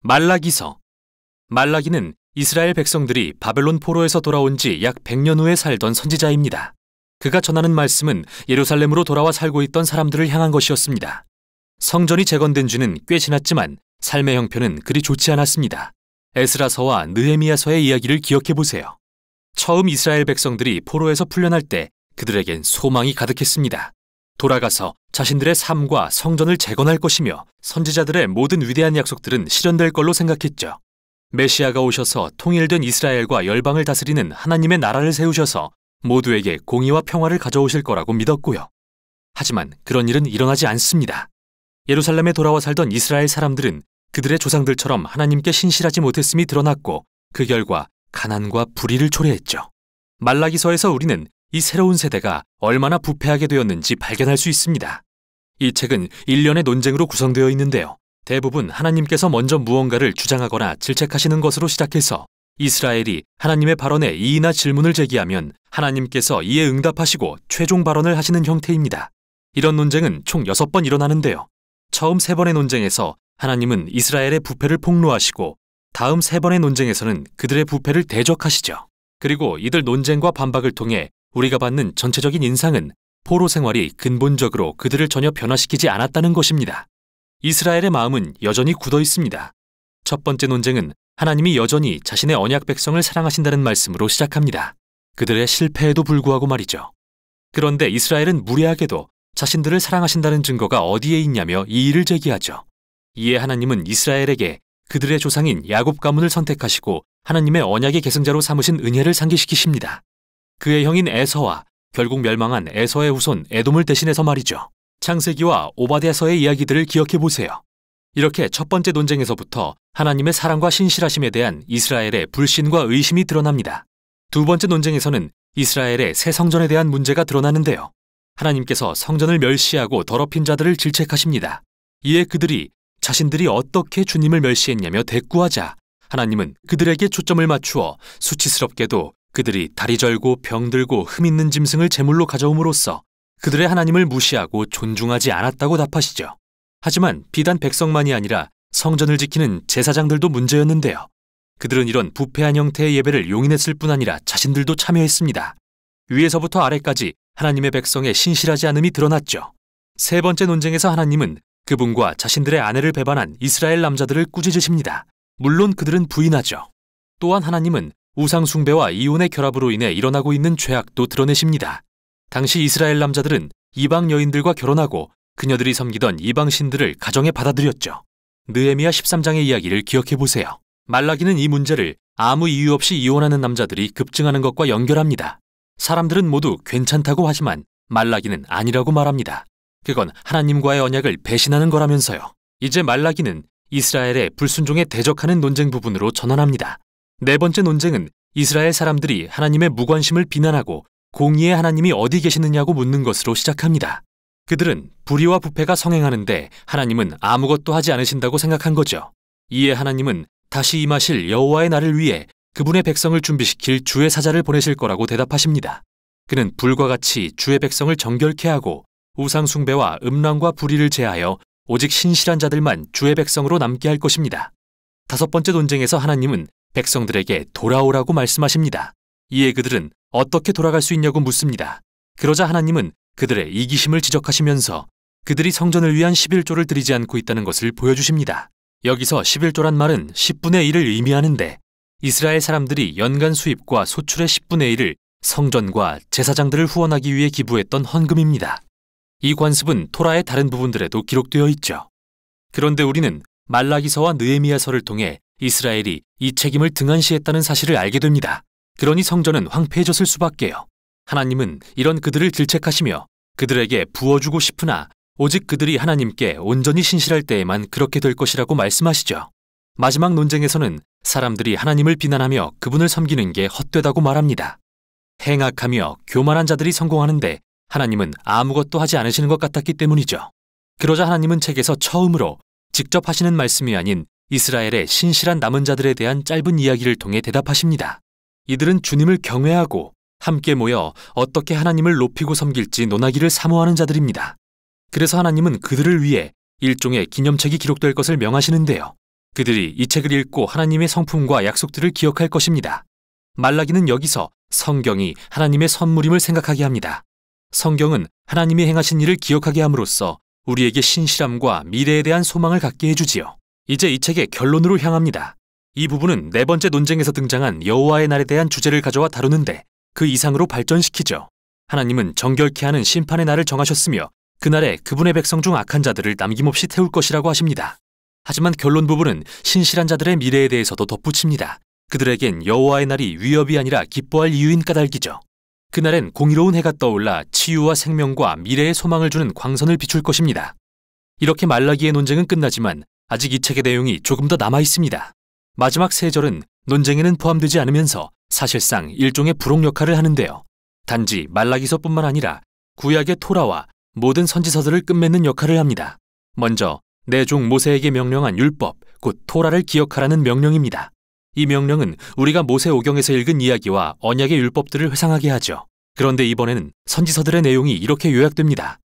말라기서. 말라기는 이스라엘 백성들이 바벨론 포로에서 돌아온 지 약 100년 후에 살던 선지자입니다. 그가 전하는 말씀은 예루살렘으로 돌아와 살고 있던 사람들을 향한 것이었습니다. 성전이 재건된 지는 꽤 지났지만 삶의 형편은 그리 좋지 않았습니다. 에스라서와 느헤미야서의 이야기를 기억해 보세요. 처음 이스라엘 백성들이 포로에서 풀려날 때 그들에겐 소망이 가득했습니다. 돌아가서 자신들의 삶과 성전을 재건할 것이며 선지자들의 모든 위대한 약속들은 실현될 걸로 생각했죠. 메시아가 오셔서 통일된 이스라엘과 열방을 다스리는 하나님의 나라를 세우셔서 모두에게 공의와 평화를 가져오실 거라고 믿었고요. 하지만 그런 일은 일어나지 않습니다. 예루살렘에 돌아와 살던 이스라엘 사람들은 그들의 조상들처럼 하나님께 신실하지 못했음이 드러났고 그 결과 가난과 불의를 초래했죠. 말라기서에서 우리는 이 새로운 세대가 얼마나 부패하게 되었는지 발견할 수 있습니다. 이 책은 일련의 논쟁으로 구성되어 있는데요. 대부분 하나님께서 먼저 무언가를 주장하거나 질책하시는 것으로 시작해서 이스라엘이 하나님의 발언에 이의나 질문을 제기하면 하나님께서 이에 응답하시고 최종 발언을 하시는 형태입니다. 이런 논쟁은 총 6번 일어나는데요. 처음 3번의 논쟁에서 하나님은 이스라엘의 부패를 폭로하시고 다음 3번의 논쟁에서는 그들의 부패를 대적하시죠. 그리고 이들 논쟁과 반박을 통해 우리가 받는 전체적인 인상은 포로 생활이 근본적으로 그들을 전혀 변화시키지 않았다는 것입니다. 이스라엘의 마음은 여전히 굳어 있습니다. 첫 번째 논쟁은 하나님이 여전히 자신의 언약 백성을 사랑하신다는 말씀으로 시작합니다. 그들의 실패에도 불구하고 말이죠. 그런데 이스라엘은 무례하게도 자신들을 사랑하신다는 증거가 어디에 있냐며 이의를 제기하죠. 이에 하나님은 이스라엘에게 그들의 조상인 야곱 가문을 선택하시고 하나님의 언약의 계승자로 삼으신 은혜를 상기시키십니다. 그의 형인 에서와 결국 멸망한 에서의 후손 에돔을 대신해서 말이죠. 창세기와 오바댜서의 이야기들을 기억해 보세요. 이렇게 첫 번째 논쟁에서부터 하나님의 사랑과 신실하심에 대한 이스라엘의 불신과 의심이 드러납니다. 두 번째 논쟁에서는 이스라엘의 새 성전에 대한 문제가 드러나는데요. 하나님께서 성전을 멸시하고 더럽힌 자들을 질책하십니다. 이에 그들이 자신들이 어떻게 주님을 멸시했냐며 대꾸하자 하나님은 그들에게 초점을 맞추어 수치스럽게도 그들이 다리 절고 병들고 흠 있는 짐승을 제물로 가져옴으로써 그들의 하나님을 무시하고 존중하지 않았다고 답하시죠. 하지만 비단 백성만이 아니라 성전을 지키는 제사장들도 문제였는데요. 그들은 이런 부패한 형태의 예배를 용인했을 뿐 아니라 자신들도 참여했습니다. 위에서부터 아래까지 하나님의 백성의 신실하지 않음이 드러났죠. 세 번째 논쟁에서 하나님은 그분과 자신들의 아내를 배반한 이스라엘 남자들을 꾸짖으십니다. 물론 그들은 부인하죠. 또한 하나님은 우상 숭배와 이혼의 결합으로 인해 일어나고 있는 죄악도 드러내십니다. 당시 이스라엘 남자들은 이방 여인들과 결혼하고 그녀들이 섬기던 이방 신들을 가정에 받아들였죠. 느헤미야 13장의 이야기를 기억해 보세요. 말라기는 이 문제를 아무 이유 없이 이혼하는 남자들이 급증하는 것과 연결합니다. 사람들은 모두 괜찮다고 하지만 말라기는 아니라고 말합니다. 그건 하나님과의 언약을 배신하는 거라면서요. 이제 말라기는 이스라엘의 불순종에 대적하는 논쟁 부분으로 전환합니다. 네 번째 논쟁은 이스라엘 사람들이 하나님의 무관심을 비난하고 공의의 하나님이 어디 계시느냐고 묻는 것으로 시작합니다. 그들은 불의와 부패가 성행하는데 하나님은 아무것도 하지 않으신다고 생각한 거죠. 이에 하나님은 다시 임하실 여호와의 날을 위해 그분의 백성을 준비시킬 주의 사자를 보내실 거라고 대답하십니다. 그는 불과 같이 주의 백성을 정결케 하고 우상 숭배와 음란과 불의를 제하여 오직 신실한 자들만 주의 백성으로 남게 할 것입니다. 다섯 번째 논쟁에서 하나님은 백성들에게 돌아오라고 말씀하십니다. 이에 그들은 어떻게 돌아갈 수 있냐고 묻습니다. 그러자 하나님은 그들의 이기심을 지적하시면서 그들이 성전을 위한 11조를 드리지 않고 있다는 것을 보여주십니다. 여기서 11조란 말은 10분의 1을 의미하는데 이스라엘 사람들이 연간 수입과 소출의 10분의 1을 성전과 제사장들을 후원하기 위해 기부했던 헌금입니다. 이 관습은 토라의 다른 부분들에도 기록되어 있죠. 그런데 우리는 말라기서와 느헤미야서를 통해 이스라엘이 이 책임을 등한시했다는 사실을 알게 됩니다. 그러니 성전은 황폐해졌을 수밖에요. 하나님은 이런 그들을 질책하시며 그들에게 부어주고 싶으나 오직 그들이 하나님께 온전히 신실할 때에만 그렇게 될 것이라고 말씀하시죠. 마지막 논쟁에서는 사람들이 하나님을 비난하며 그분을 섬기는 게 헛되다고 말합니다. 행악하며 교만한 자들이 성공하는데 하나님은 아무것도 하지 않으시는 것 같았기 때문이죠. 그러자 하나님은 책에서 처음으로 직접 하시는 말씀이 아닌 이스라엘의 신실한 남은 자들에 대한 짧은 이야기를 통해 대답하십니다. 이들은 주님을 경외하고 함께 모여 어떻게 하나님을 높이고 섬길지 논하기를 사모하는 자들입니다. 그래서 하나님은 그들을 위해 일종의 기념책이 기록될 것을 명하시는데요. 그들이 이 책을 읽고 하나님의 성품과 약속들을 기억할 것입니다. 말라기는 여기서 성경이 하나님의 선물임을 생각하게 합니다. 성경은 하나님이 행하신 일을 기억하게 함으로써 우리에게 신실함과 미래에 대한 소망을 갖게 해주지요. 이제 이 책의 결론으로 향합니다. 이 부분은 네 번째 논쟁에서 등장한 여호와의 날에 대한 주제를 가져와 다루는데 그 이상으로 발전시키죠. 하나님은 정결케 하는 심판의 날을 정하셨으며 그날에 그분의 백성 중 악한 자들을 남김없이 태울 것이라고 하십니다. 하지만 결론 부분은 신실한 자들의 미래에 대해서도 덧붙입니다. 그들에겐 여호와의 날이 위협이 아니라 기뻐할 이유인 까닭이죠. 그날엔 공의로운 해가 떠올라 치유와 생명과 미래의 소망을 주는 광선을 비출 것입니다. 이렇게 말라기의 논쟁은 끝나지만 아직 이 책의 내용이 조금 더 남아 있습니다. 마지막 세 절은 논쟁에는 포함되지 않으면서 사실상 일종의 부록 역할을 하는데요. 단지 말라기서뿐만 아니라 구약의 토라와 모든 선지서들을 끝맺는 역할을 합니다. 먼저 내 종 모세에게 명령한 율법, 곧 토라를 기억하라는 명령입니다. 이 명령은 우리가 모세오경에서 읽은 이야기와 언약의 율법들을 회상하게 하죠. 그런데 이번에는 선지서들의 내용이 이렇게 요약됩니다.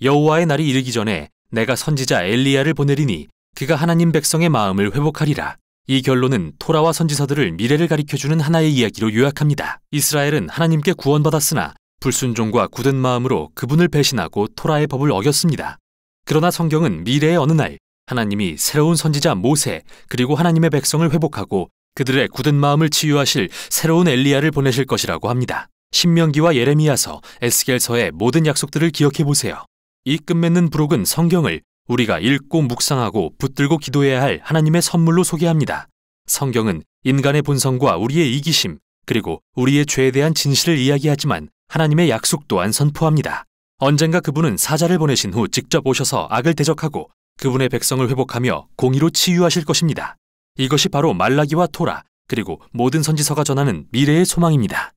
여호와의 날이 이르기 전에 내가 선지자 엘리야를 보내리니 그가 하나님 백성의 마음을 회복하리라. 이 결론은 토라와 선지서들을 미래를 가리켜주는 하나의 이야기로 요약합니다. 이스라엘은 하나님께 구원받았으나 불순종과 굳은 마음으로 그분을 배신하고 토라의 법을 어겼습니다. 그러나 성경은 미래의 어느 날 하나님이 새로운 선지자 모세 그리고 하나님의 백성을 회복하고 그들의 굳은 마음을 치유하실 새로운 엘리야를 보내실 것이라고 합니다. 신명기와 예레미야서, 에스겔서의 모든 약속들을 기억해 보세요. 이 끝맺는 부록은 성경을 우리가 읽고 묵상하고 붙들고 기도해야 할 하나님의 선물로 소개합니다. 성경은 인간의 본성과 우리의 이기심 그리고 우리의 죄에 대한 진실을 이야기하지만 하나님의 약속 또한 선포합니다. 언젠가 그분은 사자를 보내신 후 직접 오셔서 악을 대적하고 그분의 백성을 회복하며 공의로 치유하실 것입니다. 이것이 바로 말라기와 토라 그리고 모든 선지서가 전하는 미래의 소망입니다.